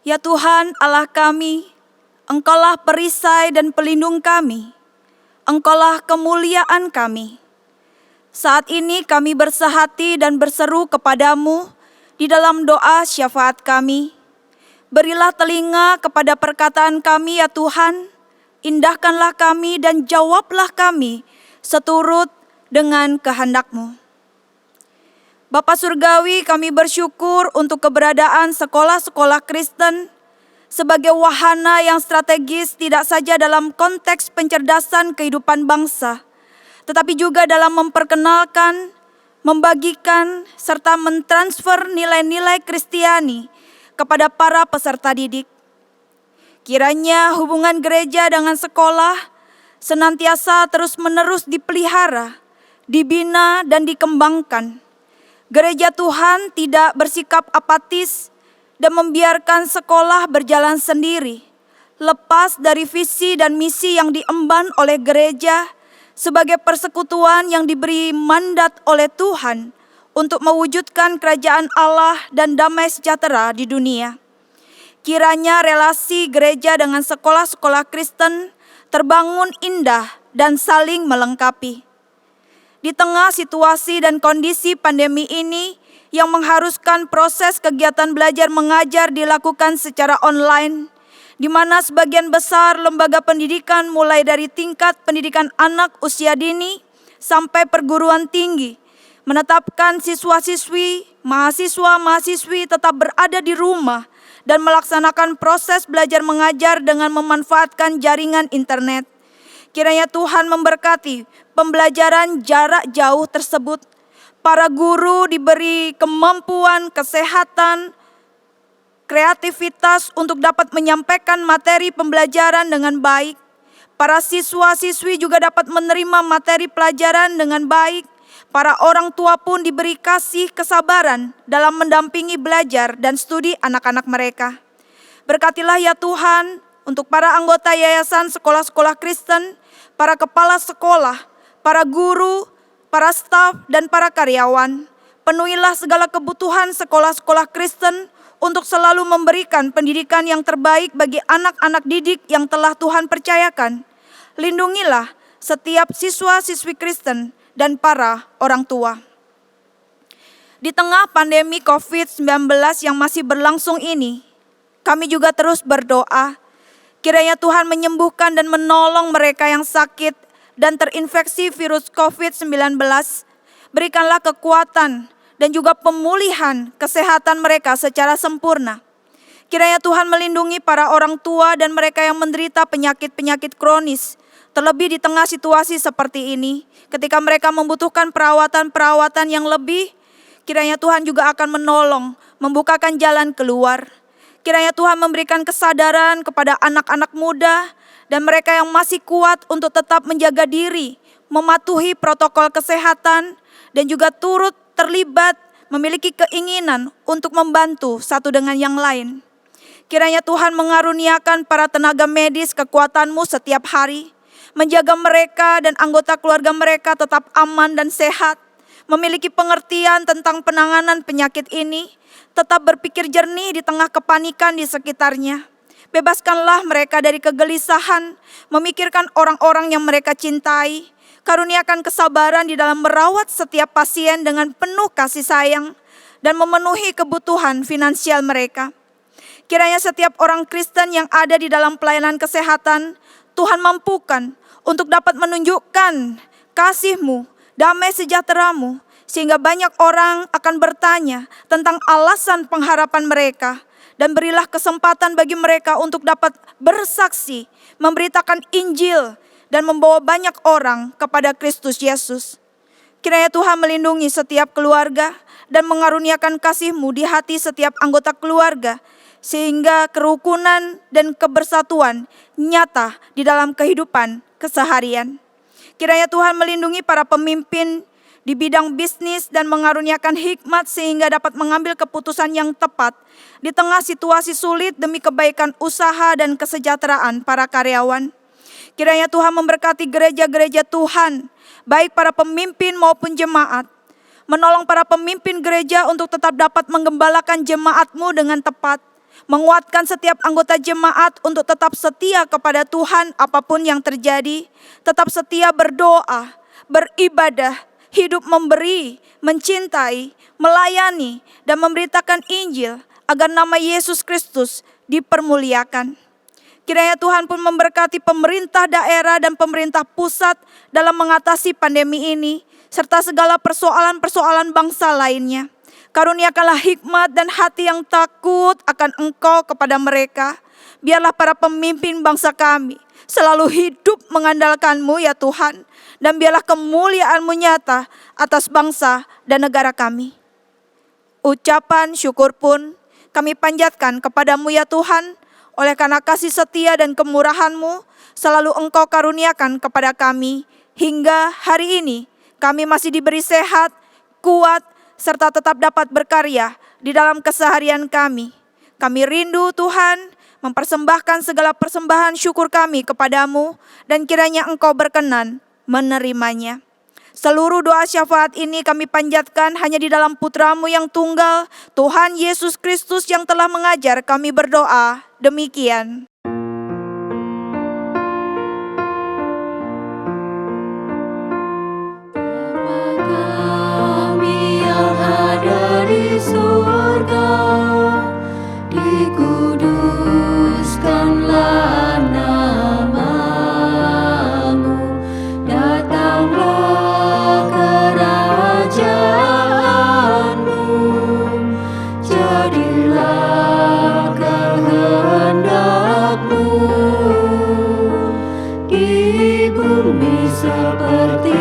Ya Tuhan Allah kami, Engkaulah perisai dan pelindung kami, Engkaulah kemuliaan kami. Saat ini kami bersehati dan berseru kepadamu di dalam doa syafaat kami. Berilah telinga kepada perkataan kami ya Tuhan, indahkanlah kami dan jawablah kami seturut dengan kehendak-Mu. Bapa Surgawi, kami bersyukur untuk keberadaan sekolah-sekolah Kristen sebagai wahana yang strategis tidak saja dalam konteks pencerdasan kehidupan bangsa, tetapi juga dalam memperkenalkan, membagikan, serta mentransfer nilai-nilai Kristiani kepada para peserta didik. Kiranya hubungan gereja dengan sekolah senantiasa terus-menerus dipelihara, dibina, dan dikembangkan. Gereja Tuhan tidak bersikap apatis dan membiarkan sekolah berjalan sendiri, lepas dari visi dan misi yang diemban oleh gereja sebagai persekutuan yang diberi mandat oleh Tuhan untuk mewujudkan kerajaan Allah dan damai sejahtera di dunia. Kiranya relasi gereja dengan sekolah-sekolah Kristen terbangun indah dan saling melengkapi. Di tengah situasi dan kondisi pandemi ini yang mengharuskan proses kegiatan belajar mengajar dilakukan secara online, di mana sebagian besar lembaga pendidikan mulai dari tingkat pendidikan anak usia dini sampai perguruan tinggi menetapkan siswa-siswi, mahasiswa-mahasiswi tetap berada di rumah dan melaksanakan proses belajar mengajar dengan memanfaatkan jaringan internet. Kiranya Tuhan memberkati pembelajaran jarak jauh tersebut. Para guru diberi kemampuan, kesehatan, kreativitas untuk dapat menyampaikan materi pembelajaran dengan baik. Para siswa-siswi juga dapat menerima materi pelajaran dengan baik. Para orang tua pun diberi kasih kesabaran dalam mendampingi belajar dan studi anak-anak mereka. Berkatilah ya Tuhan untuk para anggota yayasan sekolah-sekolah Kristen, para kepala sekolah, para guru, para staf, dan para karyawan. Penuhilah segala kebutuhan sekolah-sekolah Kristen untuk selalu memberikan pendidikan yang terbaik bagi anak-anak didik yang telah Tuhan percayakan. Lindungilah setiap siswa-siswi Kristen dan para orang tua. Di tengah pandemi COVID-19 yang masih berlangsung ini, kami juga terus berdoa, kiranya Tuhan menyembuhkan dan menolong mereka yang sakit dan terinfeksi virus COVID-19. Berikanlah kekuatan dan juga pemulihan kesehatan mereka secara sempurna. Kiranya Tuhan melindungi para orang tua dan mereka yang menderita penyakit-penyakit kronis. Terlebih di tengah situasi seperti ini, ketika mereka membutuhkan perawatan-perawatan yang lebih, kiranya Tuhan juga akan menolong, membukakan jalan keluar. Kiranya Tuhan memberikan kesadaran kepada anak-anak muda dan mereka yang masih kuat untuk tetap menjaga diri, mematuhi protokol kesehatan, dan juga turut terlibat memiliki keinginan untuk membantu satu dengan yang lain. Kiranya Tuhan mengaruniakan para tenaga medis kekuatan-Mu setiap hari, menjaga mereka dan anggota keluarga mereka tetap aman dan sehat, memiliki pengertian tentang penanganan penyakit ini, tetap berpikir jernih di tengah kepanikan di sekitarnya. Bebaskanlah mereka dari kegelisahan, memikirkan orang-orang yang mereka cintai. Karuniakan kesabaran di dalam merawat setiap pasien dengan penuh kasih sayang dan memenuhi kebutuhan finansial mereka. Kiranya setiap orang Kristen yang ada di dalam pelayanan kesehatan, Tuhan mampukan untuk dapat menunjukkan kasih-Mu, damai sejahtera-Mu, sehingga banyak orang akan bertanya tentang alasan pengharapan mereka. Dan berilah kesempatan bagi mereka untuk dapat bersaksi, memberitakan Injil, dan membawa banyak orang kepada Kristus Yesus. Kiranya Tuhan melindungi setiap keluarga dan mengaruniakan kasih-Mu di hati setiap anggota keluarga, sehingga kerukunan dan kebersatuan nyata di dalam kehidupan keseharian. Kiranya Tuhan melindungi para pemimpin di bidang bisnis dan mengaruniakan hikmat sehingga dapat mengambil keputusan yang tepat di tengah situasi sulit demi kebaikan usaha dan kesejahteraan para karyawan. Kiranya Tuhan memberkati gereja-gereja Tuhan, baik para pemimpin maupun jemaat, menolong para pemimpin gereja untuk tetap dapat menggembalakan jemaat-Mu dengan tepat, menguatkan setiap anggota jemaat untuk tetap setia kepada Tuhan apapun yang terjadi, tetap setia berdoa, beribadah, hidup memberi, mencintai, melayani, dan memberitakan Injil agar nama Yesus Kristus dipermuliakan. Kiranya Tuhan pun memberkati pemerintah daerah dan pemerintah pusat dalam mengatasi pandemi ini, serta segala persoalan-persoalan bangsa lainnya. Karuniakanlah hikmat dan hati yang takut akan Engkau kepada mereka. Biarlah para pemimpin bangsa kami selalu hidup mengandalkan-Mu ya Tuhan. Dan biarlah kemuliaan-Mu nyata atas bangsa dan negara kami. Ucapan syukur pun kami panjatkan kepada-Mu ya Tuhan. Oleh karena kasih setia dan kemurahan-Mu selalu Engkau karuniakan kepada kami. Hingga hari ini kami masih diberi sehat, kuat, serta tetap dapat berkarya di dalam keseharian kami. Kami rindu Tuhan mempersembahkan segala persembahan syukur kami kepada-Mu dan kiranya Engkau berkenan menerimanya. Seluruh doa syafaat ini kami panjatkan hanya di dalam Putra-Mu yang tunggal, Tuhan Yesus Kristus yang telah mengajar kami berdoa. Demikian. Kami yang ada di surga, dikuduskanlah nama-Mu, datanglah kerajaan-Mu, jadilah kehendak-Mu di bumi seperti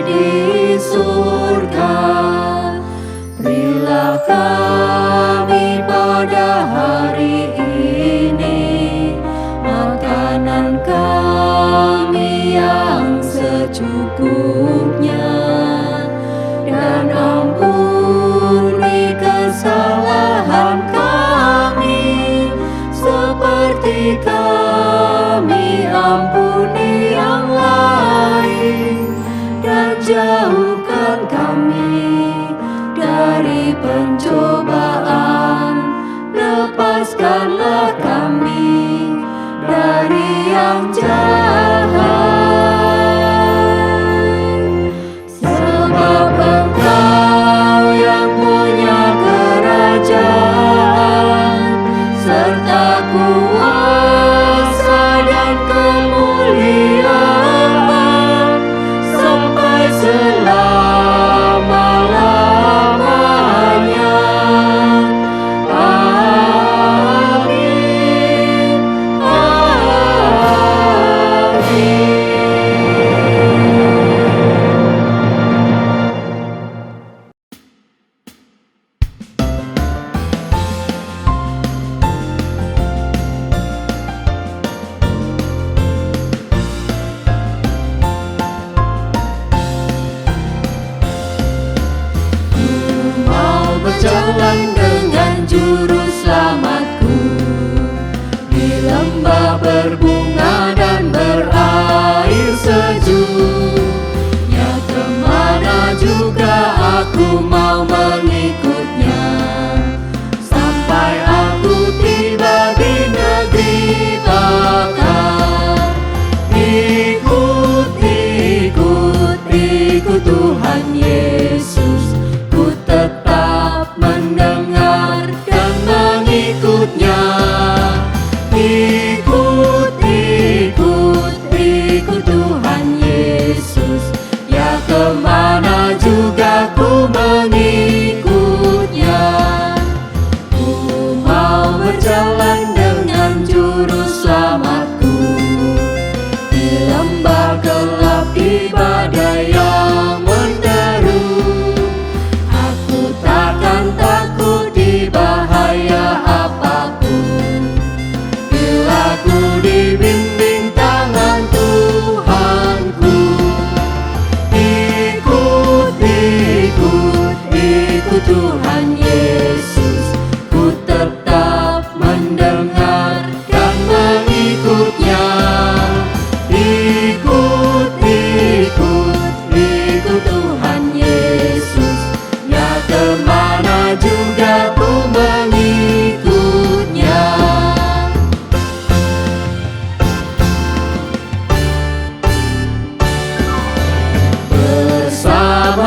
di surga. Berilah kami pada hari ini makanan kami yang secukupnya, dan ampuni kesalahan kami seperti kami ampuni yang lain, dan jauhkan kami dari pencobaan, lepaskanlah kami dari yang jahat. Sebab Engkau yang punya kerajaan, serta kuasa dan kemuliaan sampai selama-lamanya. Amin. Amin.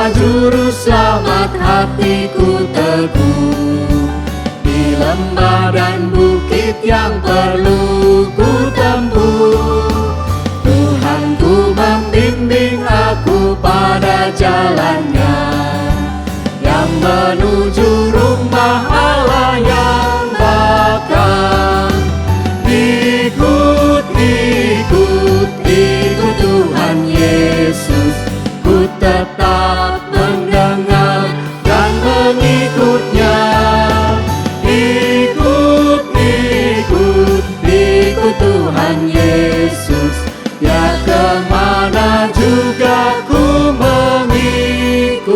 Juru selamat hatiku teguh. Di lembah dan bukit yang perlu ku tempuh, Tuhanku membimbing aku pada jalannya yang menuju rumah Allah yang bakal. Ikut Tuhan Yesus, ku tetap mendengar dan mengikutnya. Ikut Tuhan Yesus, biar kemana juga ku mengikutnya.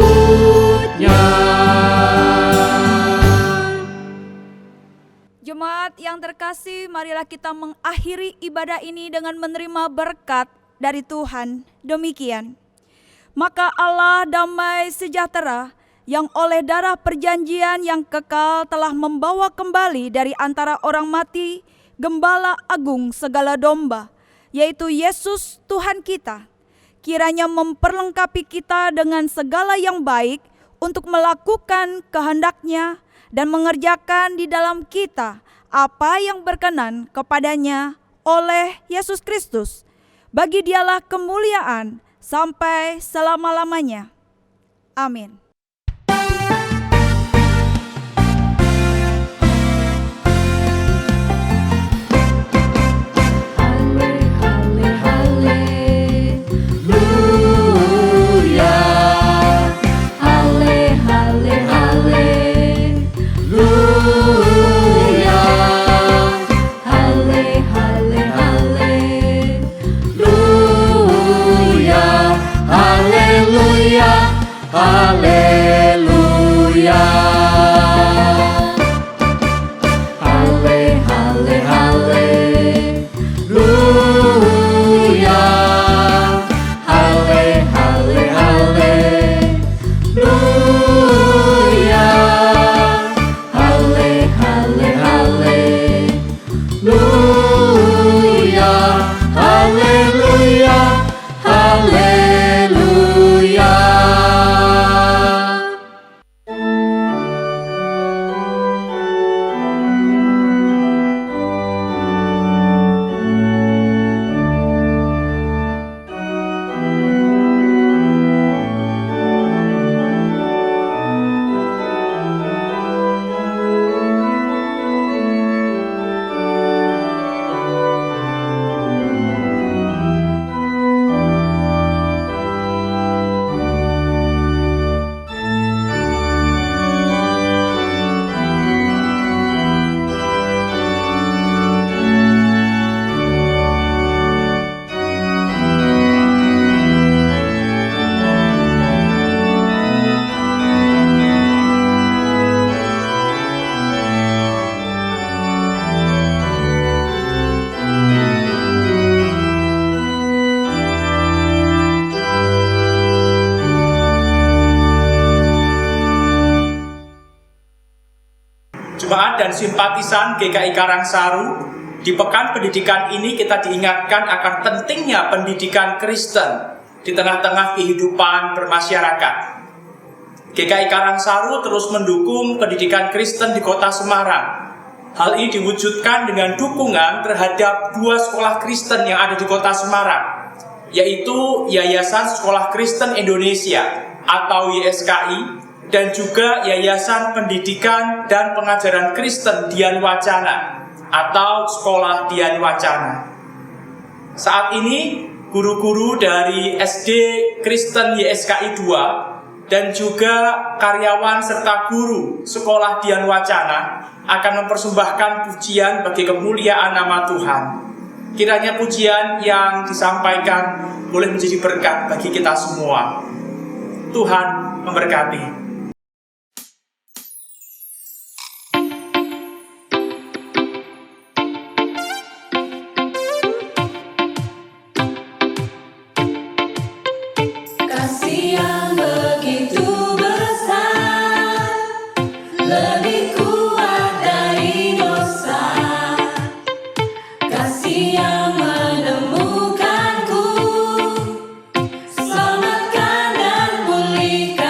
Jemaat yang terkasih, marilah kita mengakhiri ibadah ini dengan menerima berkat dari Tuhan. Demikian, maka Allah damai sejahtera yang oleh darah perjanjian yang kekal telah membawa kembali dari antara orang mati Gembala Agung segala domba, yaitu Yesus Tuhan kita, kiranya memperlengkapi kita dengan segala yang baik untuk melakukan kehendak-Nya dan mengerjakan di dalam kita apa yang berkenan kepadanya oleh Yesus Kristus. Bagi Dialah kemuliaan sampai selama-lamanya. Amin. Haleluya. Hale, hale, haleluya. Hale, hale, haleluya. Hale, hale, haleluya. Haleluya. Haleluya. Jemaat dan simpatisan GKI Karangsaru, di pekan pendidikan ini kita diingatkan akan pentingnya pendidikan Kristen di tengah-tengah kehidupan bermasyarakat. GKI Karangsaru terus mendukung pendidikan Kristen di Kota Semarang. Hal ini diwujudkan dengan dukungan terhadap 2 sekolah Kristen yang ada di Kota Semarang, yaitu Yayasan Sekolah Kristen Indonesia atau YSKI, dan juga Yayasan Pendidikan dan Pengajaran Kristen Dian Wacana atau Sekolah Dian Wacana. Saat ini guru-guru dari SD Kristen YSKI 2 dan juga karyawan serta guru Sekolah Dian Wacana akan mempersembahkan pujian bagi kemuliaan nama Tuhan. Kiranya pujian yang disampaikan boleh menjadi berkat bagi kita semua. Tuhan memberkati. Selamatkan dan pulihkan.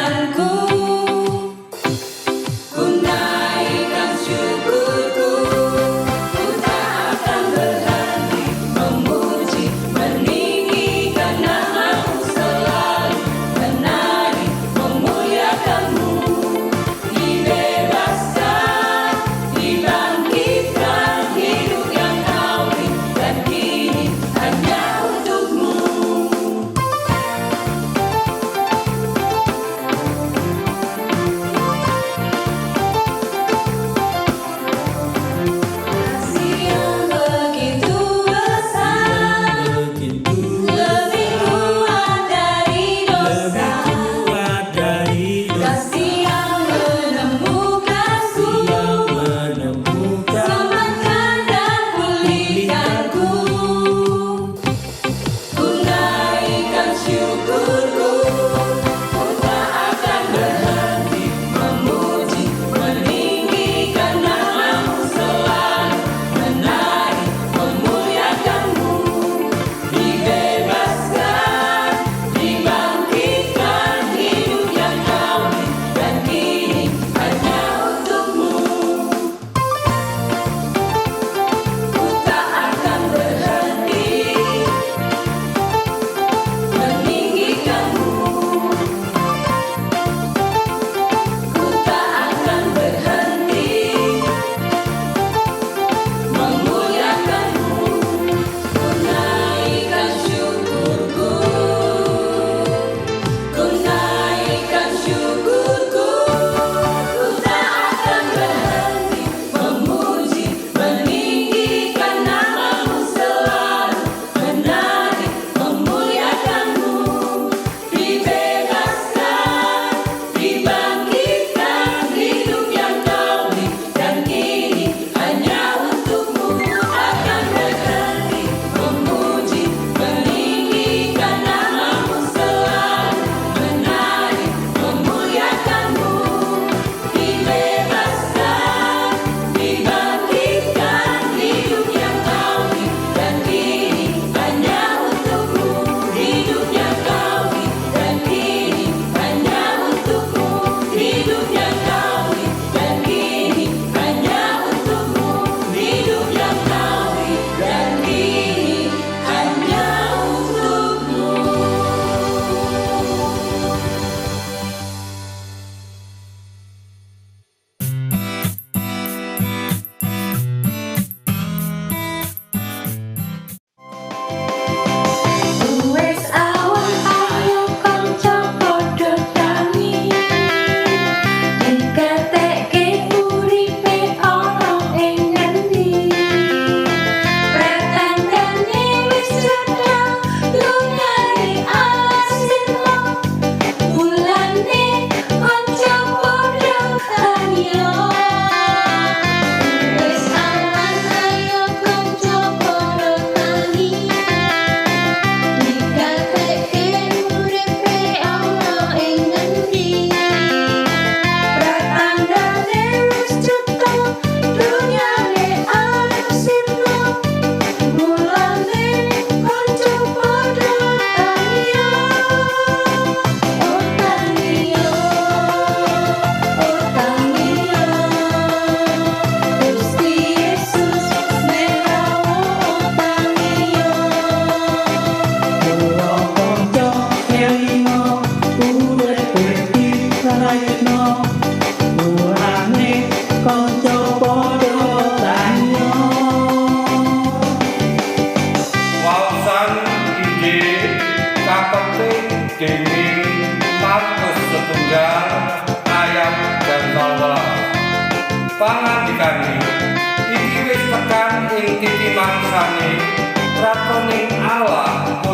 kapetik dening Markus 1 ayat 12. Pangandikane iki wis tekan ing titi mangsane ratoning Allah